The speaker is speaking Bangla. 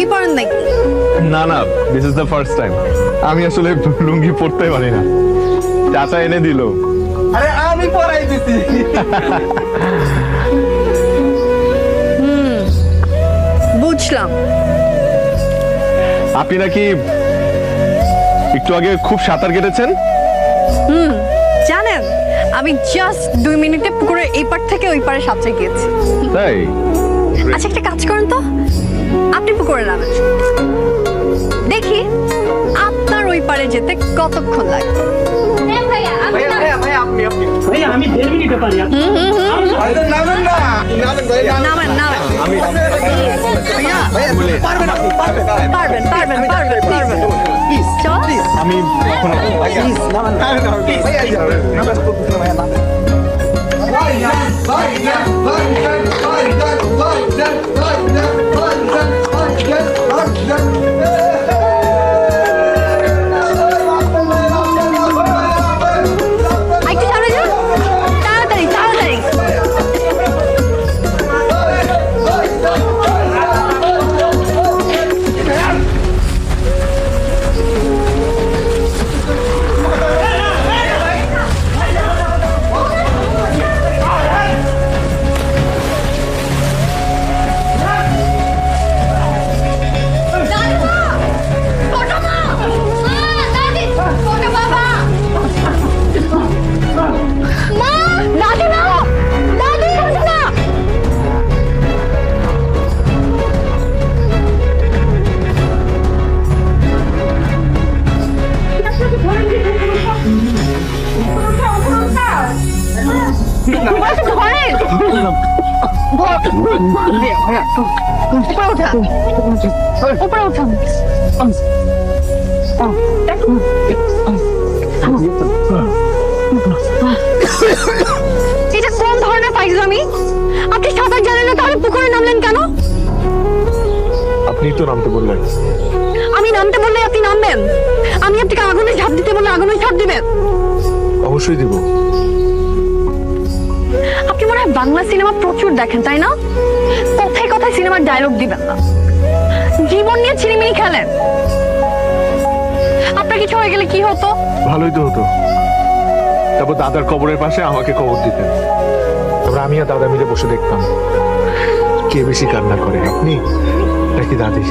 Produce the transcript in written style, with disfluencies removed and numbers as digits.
লুঙ্গি পরেন নাকি? না না, this is the first time. আমি আসলে লুঙ্গি পরতে পারি না, চাচা এনে দিল। আরে আমি পরাই দিছি। বুঝলাম। আপনি নাকি একটু আগে খুব সাঁতার কেটেছেন? জানেন, আমি জাস্ট 2 মিনিটে পুকুরের এই পার থেকে ওই পারে সাঁতরে গিয়েছি। তাই? আচ্ছা, একটা কাজ করেন তো, আপনি পুকুরে নামেন, দেখি আপনার ওই পারে যেতে কতক্ষণ লাগে। ভাইয়া আপনি ভাইয়া আমি 1.5 মিনিটে পারি। আরে নামেন না, নামেন ভাই, নামেন নামেন। আমি ভাইয়া পারবেন আপনি, পারবেন পারবেন পারবেন পারবেন পারবেন। প্লিজ চল। আমি এখনো প্লিজ নামেন না প্লিজ ভাইয়া নামেন ভাইয়া নামেন। একটু সামনে যান, তাড়াতাড়ি তাড়াতাড়ি। এটা কোন ধরনের ফাইজলামি? আপনি সাঁতার জানেন না, তাহলে পুকুরে নামলেন কেন? আপনি তো নামতে বললেন। আমি নামতে বললে আপনি নামবেন? আমি আপনাকে আগুনে ঝাঁপ দিতে বললে আগুনে ঝাঁপ দিবেন? অবশ্যই দিব। আপনি মনে হয় বাংলা সিনেমা প্রচুর দেখেন, তাই না? কথায় কথায় সিনেমার ডায়লগ দিবেন না, জীবন নিয়ে ছিনিমিনি খেলেন। আপনার কিছু হয়ে গেলে কি হতো? ভালোই তো হতো। তারপর দাদার কবরের পাশে আমাকে কবর দিতেন, তারপর আমি আর দাদা মিলে বসে দেখতাম কে বেশি কান্না করে, আপনি নাকি দাদি।